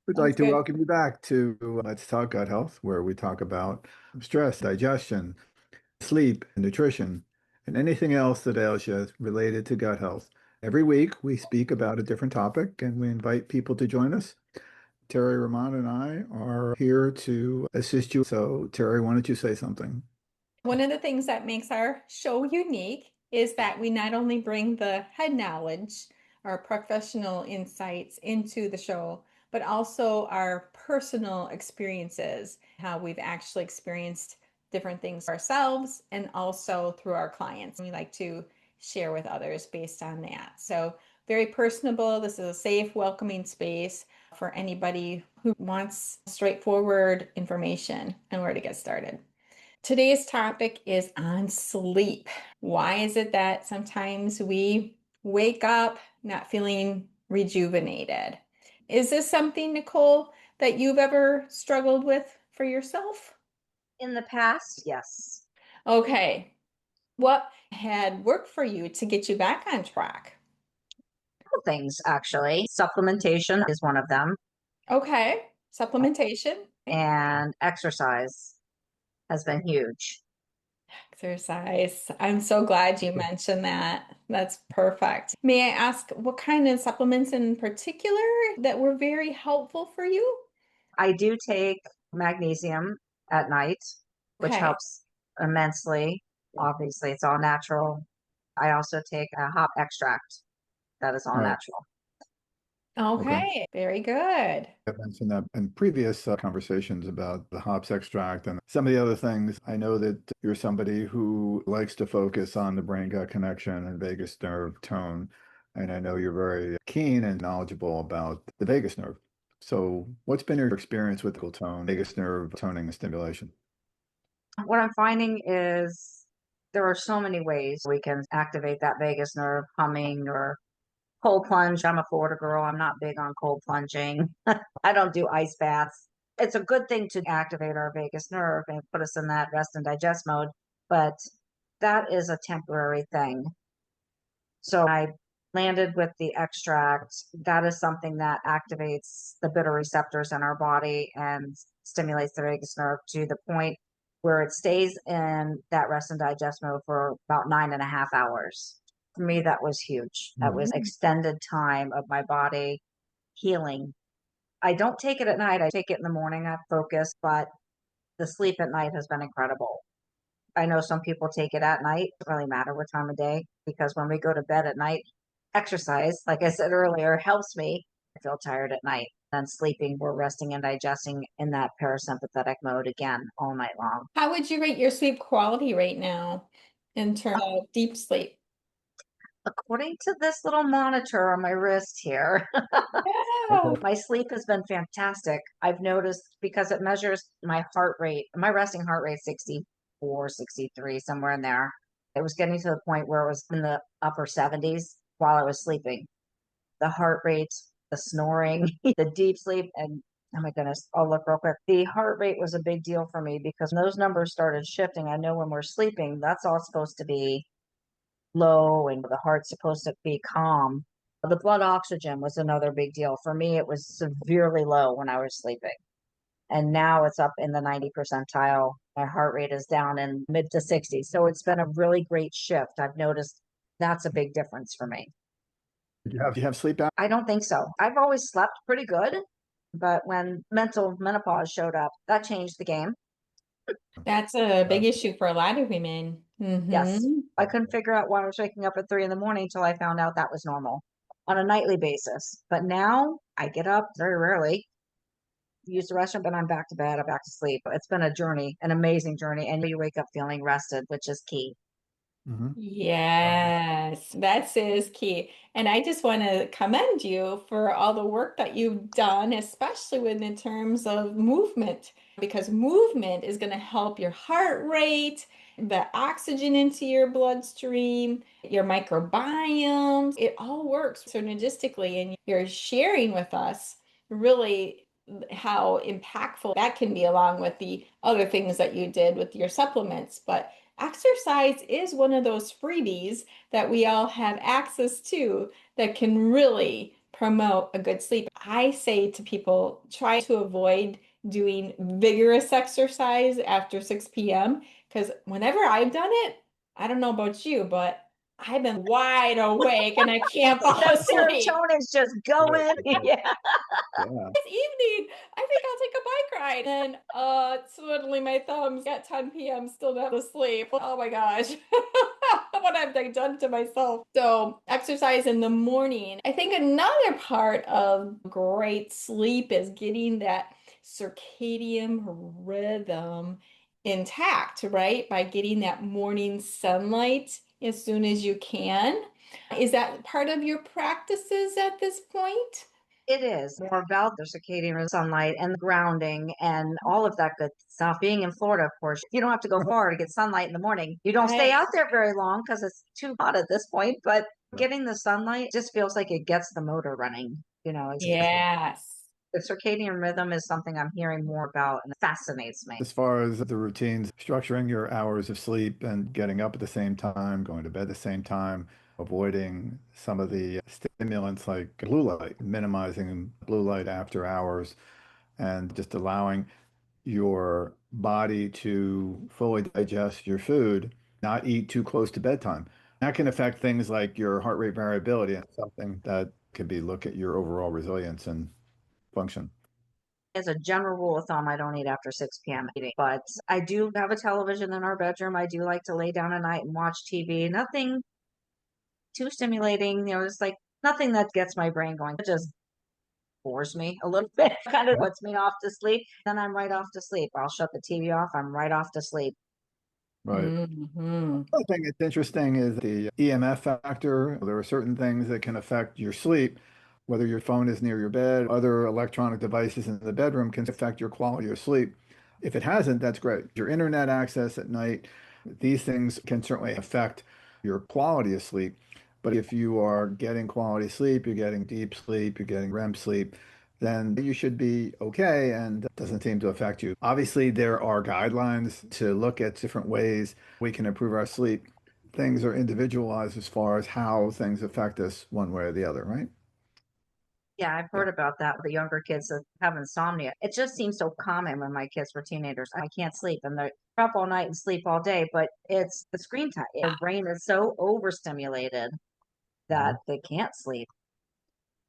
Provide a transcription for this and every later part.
We'd Sounds like to good. welcome you back to Let's Talk Gut Health, where we talk about stress, digestion, sleep, nutrition, and anything else that ails you related to gut health. Every week, we speak about a different topic and we invite people to join us. Terri Rahman and I are here to assist you. So, Terri, why don't you say something? One of the things that makes our show unique is that we not only bring the head knowledge, our professional insights into the show, but also our personal experiences, how we've actually experienced different things ourselves and also through our clients. We like to share with others based on that. So, very personable. This is a safe, welcoming space for anybody who wants straightforward information and where to get started. Today's topic is on sleep. Why is it that sometimes we wake up not feeling rejuvenated? Is this something, Nikole, that you've ever struggled with for yourself? In the past, yes. Okay. What had worked for you to get you back on track? Couple things actually. Supplementation is one of them, Okay. Supplementation. and exercise has been huge. Exercise. I'm so glad you mentioned that. That's perfect. May I ask what kind of supplements in particular that were very helpful for you? I do take magnesium at night, which Okay. helps immensely. Obviously, it's all natural. I also take a hop extract that is all All right. natural. Okay. Okay. Very good. I've mentioned that in previous conversations about the hops extract and some of the other things. I know that you're somebody who likes to focus on the brain-gut connection and vagus nerve tone. And I know you're very keen and knowledgeable about the vagus nerve. So what's been your experience with the tone, vagus nerve toning and stimulation? What I'm finding is there are so many ways we can activate that vagus nerve, humming or cold plunge. I'm a Florida girl. I'm not big on cold plunging. I don't do ice baths. It's a good thing to activate our vagus nerve and put us in that rest and digest mode, but that is a temporary thing. So I landed with the extract. That is something that activates the bitter receptors in our body and stimulates the vagus nerve to the point where it stays in that rest and digest mode for about 9.5 hours. For me, that was huge. That was Mhm. extended time of my body healing. I don't take it at night. I take it in the morning. I focus, but the sleep at night has been incredible. I know some people take it at night. It doesn't really matter what time of day because when we go to bed at night, exercise, like I said earlier, helps me. I feel tired at night. Then sleeping, we're resting and digesting in that parasympathetic mode again all night long. How would you rate your sleep quality right now in terms of deep sleep? According to this little monitor on my wrist here, Yeah. Okay. my sleep has been fantastic. I've noticed because it measures my heart rate, my resting heart rate 64, 63, somewhere in there. It was getting to the point where it was in the upper 70s while I was sleeping. The heart rate, the snoring, the deep sleep, and oh my goodness, I'll look real quick. The heart rate was a big deal for me because when those numbers started shifting. I know when we're sleeping, that's all supposed to be low and the heart's supposed to be calm. The blood oxygen was another big deal. For me, it was severely low when I was sleeping. And now it's up in the 90 percentile. My heart rate is down in mid to 60s. So it's been a really great shift. I've noticed that's a big difference for me. Do you have sleep apnea? I don't think so. I've always slept pretty good, but when mental menopause showed up, that changed the game. That's a Uh, big issue for a lot of women. Yes. Hmm. I couldn't figure out why I was waking up at 3 in the morning until I found out that was normal on a nightly basis. But now I get up very rarely, use the restroom, but I'm back to bed, I'm back to sleep. It's been a journey, an amazing journey. And you wake up feeling rested, which is key. mhm. Yes, that is key. And I just want to commend you for all the work that you've done, especially when in terms of movement, because movement is going to help your heart rate, the oxygen into your bloodstream, your microbiome. It all works synergistically, and you're sharing with us really how impactful that can be, along with the other things that you did with your supplements. But exercise is one of those freebies that we all have access to that can really promote a good sleep. I say to people, try to avoid doing vigorous exercise after 6 p.m. because whenever I've done it, I don't know about you, but I've been wide awake and I can't fall The asleep. serotonin's just Right, going. right. Yeah. Yeah. This evening, I think I'll take a bike ride. And twiddling my thumbs at 10 p.m. still not asleep. Oh my gosh. What have I done to myself? So exercise in the morning. I think another part of great sleep is getting that circadian rhythm intact, right? By getting that morning sunlight as soon as you can. Is that part of your practices at this point? It is more about the circadian sunlight and the grounding and all of that good stuff. Being in Florida, of course, you don't have to go far to get sunlight in the morning. You don't stay Right. out there very long because it's too hot at this point, but getting the sunlight just feels like it gets the motor running. Yes. The circadian rhythm is something I'm hearing more about and it fascinates me. As far as the routines, structuring your hours of sleep and getting up at the same time, going to bed at the same time, avoiding some of the stimulants like blue light, minimizing blue light after hours, and just allowing your body to fully digest your food, not eat too close to bedtime. That can affect things like your heart rate variability and something that could be look at your overall resilience and function. As a general rule of thumb, I don't eat after 6 p.m. eating, but I do have a television in our bedroom. I do like to lay down at night and watch TV. Nothing too stimulating, it's like nothing that gets my brain going. It just bores me a little bit, kind of Yeah. puts me off to sleep. Then I'm right off to sleep. I'll shut the TV off. I'm right off to sleep. Right. Hmm. I think it's interesting is the EMF factor. There are certain things that can affect your sleep, whether your phone is near your bed, other electronic devices in the bedroom can affect your quality of sleep. If it hasn't, that's great. Your internet access at night, these things can certainly affect your quality of sleep. But if you are getting quality sleep, you're getting deep sleep, you're getting REM sleep, then you should be okay and it doesn't seem to affect you. Obviously, there are guidelines to look at different ways we can improve our sleep. Things are individualized as far as how things affect us one way or the other, right? Yeah, I've Yeah. heard about that. The younger kids that have insomnia. It just seems so common when my kids were teenagers. I can't sleep and they're up all night and sleep all day, but it's the screen time. Their brain is so overstimulated that Mhm. they can't sleep.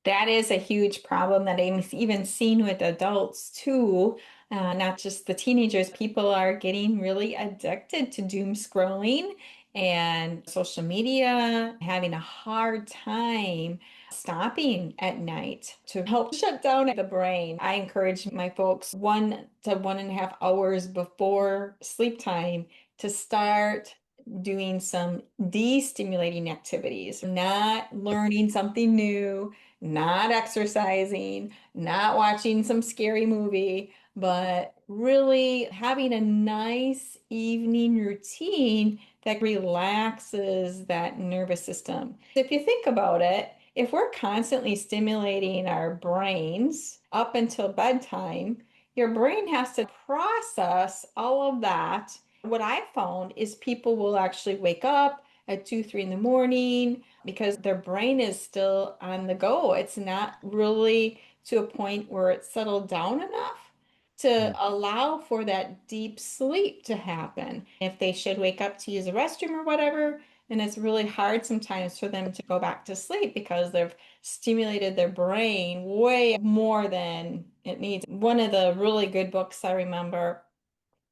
That is a huge problem that I'm even seen with adults too, not just the teenagers. People are getting really addicted to doom scrolling and social media, having a hard time stopping at night to help shut down the brain. I encourage my folks 1 to 1.5 hours before sleep time to start doing some de-stimulating activities, not learning something new, not exercising, not watching some scary movie, but really having a nice evening routine that relaxes that nervous system. If you think about it, if we're constantly stimulating our brains up until bedtime, your brain has to process all of that. What I found is people will actually wake up at 2, 3 in the morning because their brain is still on the go. It's not really to a point where it's settled down enough to Mm. allow for that deep sleep to happen. If they should wake up to use a restroom or whatever, then it's really hard sometimes for them to go back to sleep because they've stimulated their brain way more than it needs. One of the really good books I remember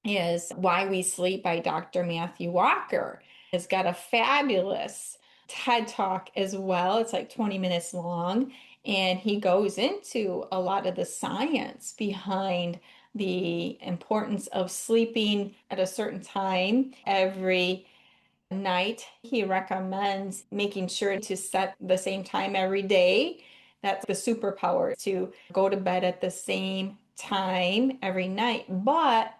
is Why We Sleep by Dr. Matthew Walker. It's got a fabulous TED Talk as well. It's like 20 minutes long, and he goes into a lot of the science behind the importance of sleeping at a certain time every night. He recommends making sure to set the same time every day. That's the superpower to go to bed at the same time every night. But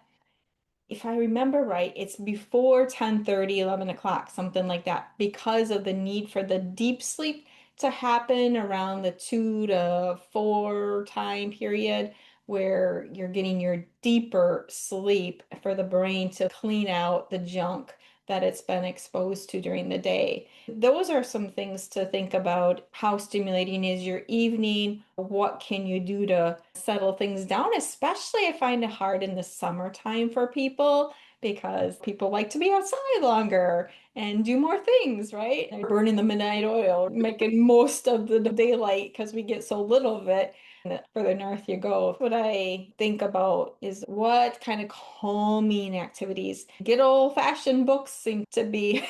if I remember right, it's before 10:30, 11 o'clock, something like that, because of the need for the deep sleep to happen around the 2 to 4 time period where you're getting your deeper sleep for the brain to clean out the junk that it's been exposed to during the day. Those are some things to think about. How stimulating is your evening? What can you do to settle things down? Especially I find it hard in the summertime for people because people like to be outside longer and do more things, right? They're burning the midnight oil, making most of the daylight because we get so little of it. And the further north you go, what I think about is what kind of calming activities. Good old-fashioned books seem to be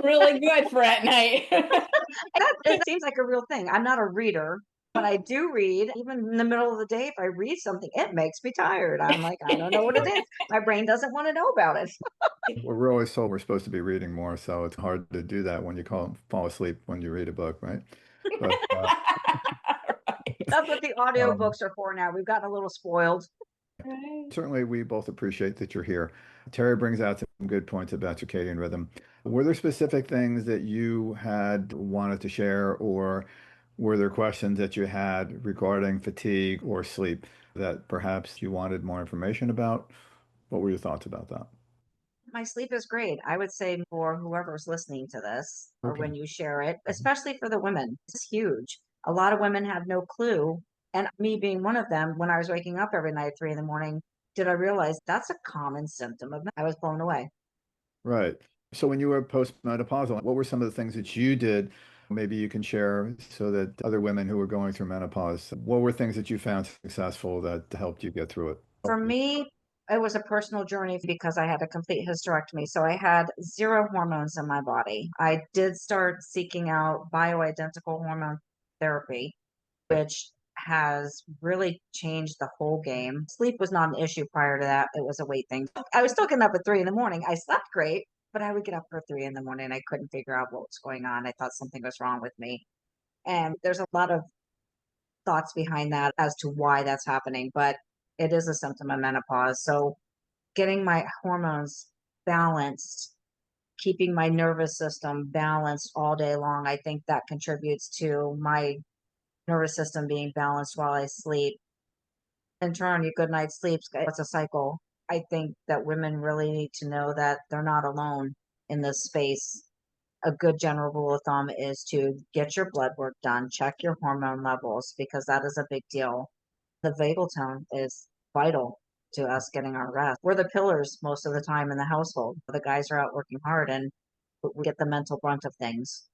really good for at night. It seems like a real thing. I'm not a reader, but I do read. Even in the middle of the day, if I read something, it makes me tired. I'm like, I don't know what it is. My brain doesn't want to know about it. Well, we're always told we're supposed to be reading more, so it's hard to do that when you fall asleep when you read a book, right? But Right. That's what the um, audiobooks are for now. We've gotten a little spoiled. Right. certainly we both appreciate that you're here. Terry brings out some good points about circadian rhythm. Were there specific things that you had wanted to share, or were there questions that you had regarding fatigue or sleep that perhaps you wanted more information about? What were your thoughts about that? My sleep is great. I would say for whoever's listening to this or Okay. when you share it, especially for the women, it's huge. A lot of women have no clue. And me being one of them, when I was waking up every night at 3 in the morning, did I realize that's a common symptom of I was blown away. Right. So when you were postmenopausal, what were some of the things that you did? Maybe you can share so that other women who were going through menopause, what were things that you found successful that helped you get through it? For me, it was a personal journey because I had a complete hysterectomy. So I had zero hormones in my body. I did start seeking out bioidentical hormone therapy, which has really changed the whole game. Sleep was not an issue prior to that. It was a weight thing. I was still getting up at 3 in the morning. I slept great, but I would get up for 3 in the morning and I couldn't figure out what was going on. I thought something was wrong with me. And there's a lot of thoughts behind that as to why that's happening, but it is a symptom of menopause. So getting my hormones balanced, keeping my nervous system balanced all day long, I think that contributes to my nervous system being balanced while I sleep. In turn, your good night's sleep, it's a cycle. I think that women really need to know that they're not alone in this space. A good general rule of thumb is to get your blood work done, check your hormone levels, because that is a big deal. The vagal tone is vital to us getting our rest. We're the pillars most of the time in the household. The guys are out working hard and we get the mental brunt of things.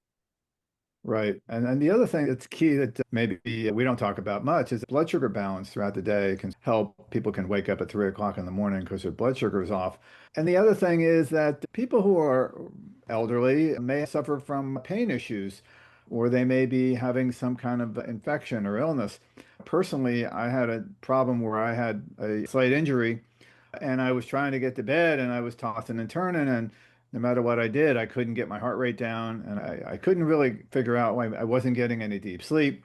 Right. And the other thing that's key that maybe we don't talk about much is blood sugar balance throughout the day can help. People can wake up at 3 o'clock in the morning because their blood sugar is off. And the other thing is that people who are elderly may suffer from pain issues, or they may be having some kind of infection or illness. Personally, I had a problem where I had a slight injury and I was trying to get to bed and I was tossing and turning, and no matter what I did, I couldn't get my heart rate down, and I couldn't really figure out why I wasn't getting any deep sleep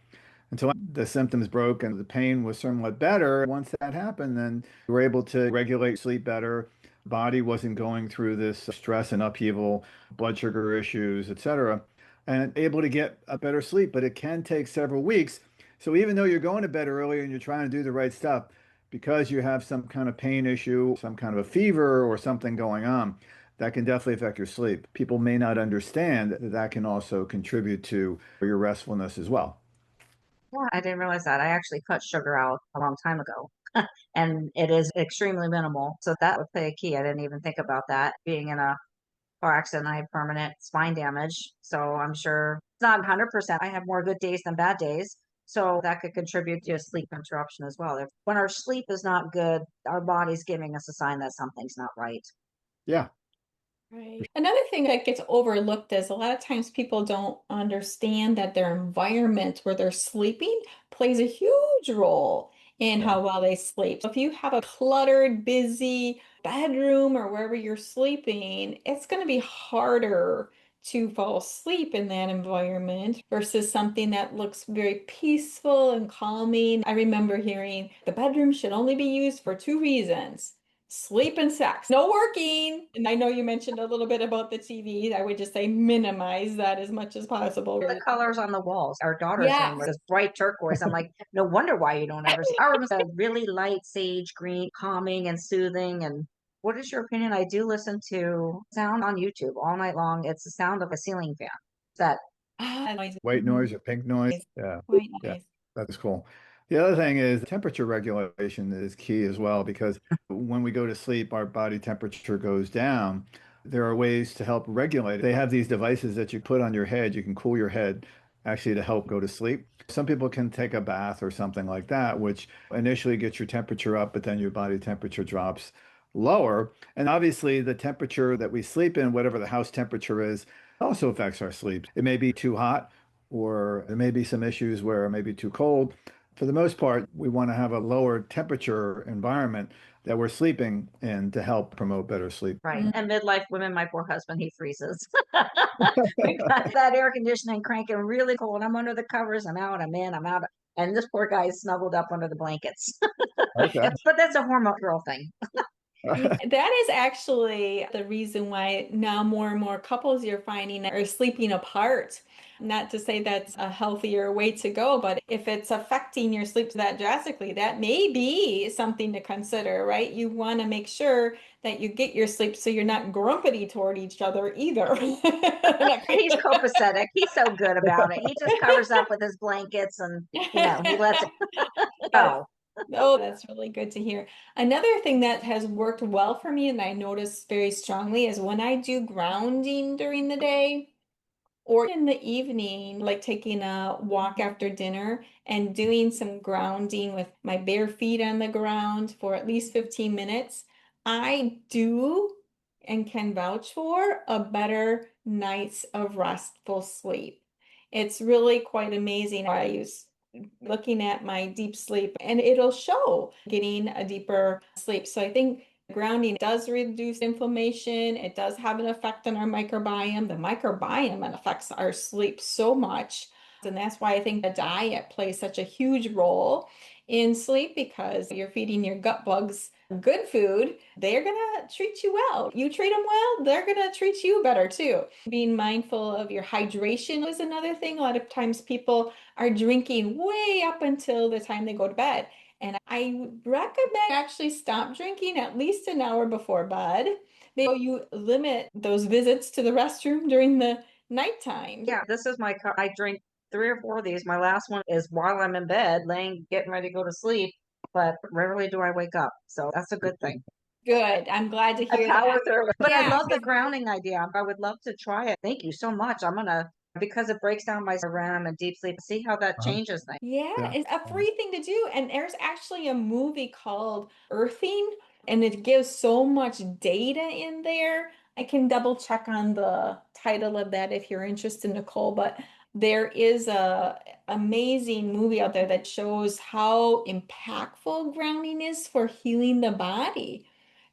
until the symptoms broke and the pain was somewhat better. Once that happened, then we were able to regulate sleep better. Body wasn't going through this stress and upheaval, blood sugar issues, etc., and able to get a better sleep. But it can take several weeks. So even though you're going to bed early and you're trying to do the right stuff, because you have some kind of pain issue, some kind of a fever or something going on, that can definitely affect your sleep. People may not understand that that can also contribute to your restfulness as well. Yeah, I didn't realize that. I actually cut sugar out a long time ago. And it is extremely minimal. So that would play a key. I didn't even think about that. Being in a car accident, I had permanent spine damage. So I'm sure it's not 100%. I have more good days than bad days. So that could contribute to a sleep interruption as well. When our sleep is not good, our body's giving us a sign that something's not right. Yeah. Right. Another thing that gets overlooked is a lot of times people don't understand that their environment where they're sleeping plays a huge role in Yeah. how well they sleep. So if you have a cluttered, busy bedroom or wherever you're sleeping, it's going to be harder to fall asleep in that environment versus something that looks very peaceful and calming. I remember hearing the bedroom should only be used for two reasons: sleep and sex. No working. And I know you mentioned a little bit about the TV. I would just say minimize that as much as possible. The colors on the walls. Our daughter's room Yes. was bright turquoise. I'm like, no wonder why you don't ever see. Our room is a really light sage green, calming and soothing. And What is your opinion? I do listen to sound on YouTube all night long. It's the sound of a ceiling fan. That Noise. White Mhm. noise or pink noise. Yeah. White Yeah. noise. That's cool. The other thing is temperature regulation is key as well because when we go to sleep, our body temperature goes down. There are ways to help regulate it. They have these devices that you put on your head. You can cool your head actually to help go to sleep. Some people can take a bath or something like that, which initially gets your temperature up, but then your body temperature drops lower. And obviously, the temperature that we sleep in, whatever the house temperature is, also affects our sleep. It may be too hot, or there may be some issues where it may be too cold. For the most part, we want to have a lower temperature environment that we're sleeping in to help promote better sleep. right. And midlife women, my poor husband, he freezes. We got that air conditioning cranking really cold. I'm under the covers. I'm out. I'm in. I'm out. And this poor guy is snuggled up under the blankets. Okay. But that's a hormone girl thing. Yeah, that is actually the reason why now more and more couples you're finding are sleeping apart. Not to say that's a healthier way to go, but if it's affecting your sleep that drastically, that may be something to consider, right? You want to make sure that you get your sleep so you're not grumpy toward each other either. He's copacetic. He's so good about it. He just covers up with his blankets and, he lets it go. Oh, that's really good to hear. Another thing that has worked well for me and I notice very strongly is when I do grounding during the day or in the evening, like taking a walk after dinner and doing some grounding with my bare feet on the ground for at least 15 minutes, I do and can vouch for a better night's of restful sleep. It's really quite amazing. I use looking at my deep sleep and it'll show getting a deeper sleep. So I think grounding does reduce inflammation. It does have an effect on our microbiome. The microbiome affects our sleep so much. And that's why I think the diet plays such a huge role in sleep because you're feeding your gut bugs good food. They're going to treat you well. You treat them well, they're going to treat you better too. Being mindful of your hydration is another thing. A lot of times people are drinking way up until the time they go to bed. And I recommend actually stop drinking at least an hour before bed. Maybe you limit those visits to the restroom during the nighttime. Yeah, this is I drink 3 or 4 of these. My last one is while I'm in bed, getting ready to go to sleep, but rarely do I wake up. So that's a good thing. Good. I'm glad to I hear power that. through it. But I Yeah, love the grounding idea. I would love to try it. Thank you so much. Because it breaks down my REM and deep sleep, see how that Uh-huh. changes things. yeah, Yeah. it's a free thing to do. And there's actually a movie called Earthing, and it gives so much data in there. I can double check on the title of that if you're interested, Nicole, but there is a amazing movie out there that shows how impactful grounding is for healing the body.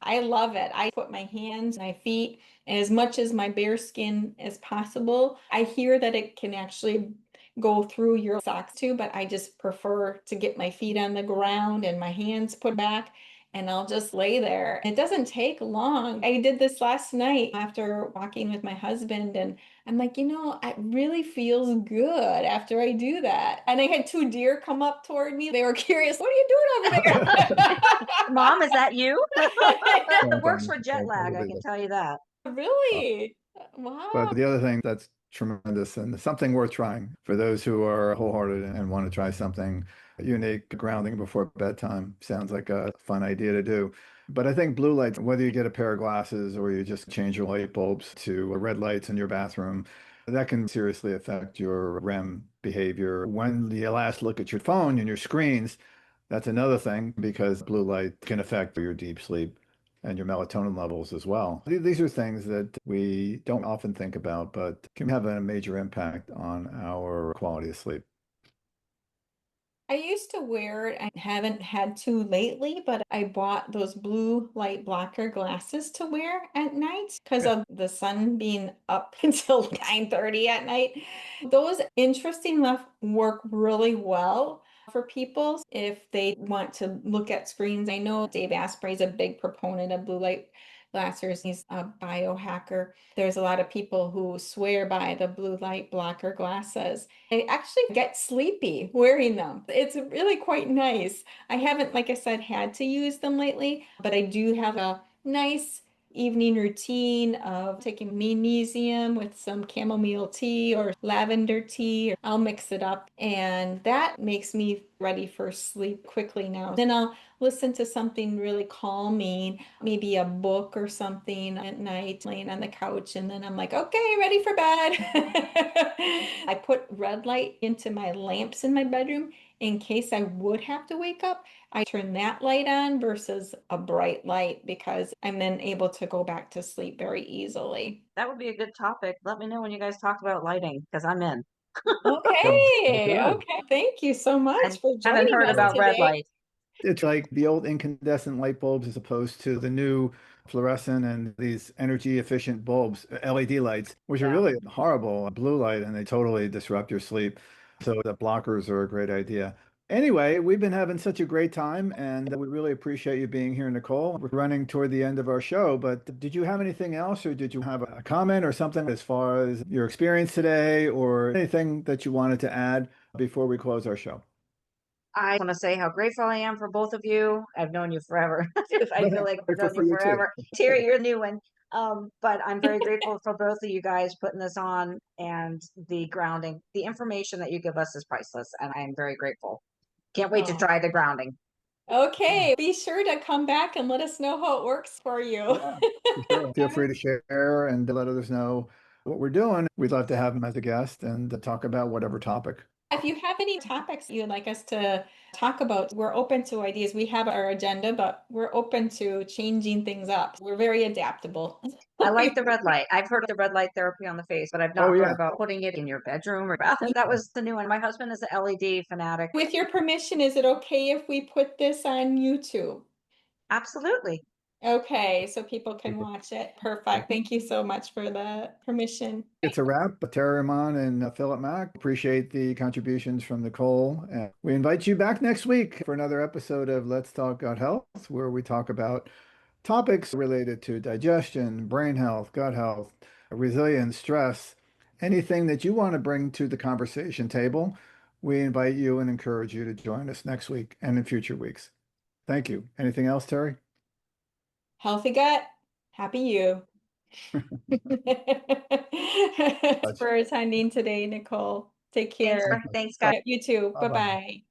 I love it. I put my hands, my feet, as much as my bare skin as possible. I hear that it can actually go through your socks too, but I just prefer to get my feet on the ground and my hands put back and I'll just lay there. It doesn't take long. I did this last night after walking with my husband and I'm like, it really feels good after I do that. And I had two deer come up toward me. They were curious, what are you doing over there? Mom, is that you? It Well works done. for jet lag, I can tell you that. Really? But Wow. the other thing that's tremendous and something worth trying for those who are wholehearted and want to try something unique, grounding before bedtime sounds like a fun idea to do. But I think blue lights, whether you get a pair of glasses or you just change your light bulbs to red lights in your bathroom, that can seriously affect your REM behavior. When you last look at your phone and your screens, that's another thing because blue light can affect your deep sleep and your melatonin levels as well. These are things that we don't often think about, but can have a major impact on our quality of sleep. I used to wear it. I haven't had to lately, but I bought those blue light blocker glasses to wear at night because Yeah. of the sun being up until 9:30 at night. Those interesting enough work really well for people if they want to look at screens. I know Dave Asprey is a big proponent of blue light glasses. He's a biohacker. There's a lot of people who swear by the blue light blocker glasses. I actually get sleepy wearing them. It's really quite nice. I haven't, like I said, had to use them lately, but I do have a nice evening routine of taking magnesium with some chamomile tea or lavender tea. I'll mix it up, and that makes me ready for sleep quickly now. Then I'll listen to something really calming, maybe a book or something at night, laying on the couch, and then I'm like, okay, ready for bed. I put red light into my lamps in my bedroom in case I would have to wake up. I turn that light on versus a bright light because I'm then able to go back to sleep very easily. That would be a good topic. Let me know when you guys talk about lighting because I'm in. Okay, Good. okay. Thank you so I much for haven't joining heard us about red today. light. It's like the old incandescent light bulbs as opposed to the new fluorescent and these energy efficient bulbs, LED lights, which are Yeah. really horrible blue light and they totally disrupt your sleep. So the blockers are a great idea. Anyway, we've been having such a great time and we really appreciate you being here, Nikole. We're running toward the end of our show, but did you have anything else or did you have a comment or something as far as your experience today or anything that you wanted to add before we close our show? I want to say how grateful I am for both of you. I've known you forever. I feel like I've Grateful known you for you too. forever. Terry, you're a new one. But I'm very grateful for both of you guys putting this on and the grounding. The information that you give us is priceless, and I'm very grateful. Can't wait to Oh, try the grounding. okay. Be sure to come back and let us know how it works for you. Yeah, for sure. Feel free to share and to let others know what we're doing. We'd love to have him as a guest and to talk about whatever topic. If you have any topics you'd like us to talk about, we're open to ideas. We have our agenda, but we're open to changing things up. We're very adaptable. I like the red light. I've heard of the red light therapy on the face, but I've Oh, not heard yeah. about putting it in your bedroom or bathroom. That was the new one. My husband is an LED fanatic. With your permission, is it okay if we put this on YouTube? Absolutely. Okay, so people can watch it. Perfect. Thank you so much for the permission. It's a wrap. Terri Rahman and Philip Mack. Appreciate the contributions from Nikole. And we invite you back next week for another episode of Let's Talk Gut Health, where we talk about topics related to digestion, brain health, gut health, resilience, stress, anything that you want to bring to the conversation table. We invite you and encourage you to join us next week and in future weeks. Thank you. Anything else, Terri? Healthy gut, happy you. Thanks for attending today, Nikole. Take care. Thanks, guys. Bye. You too. Bye bye. Bye-bye.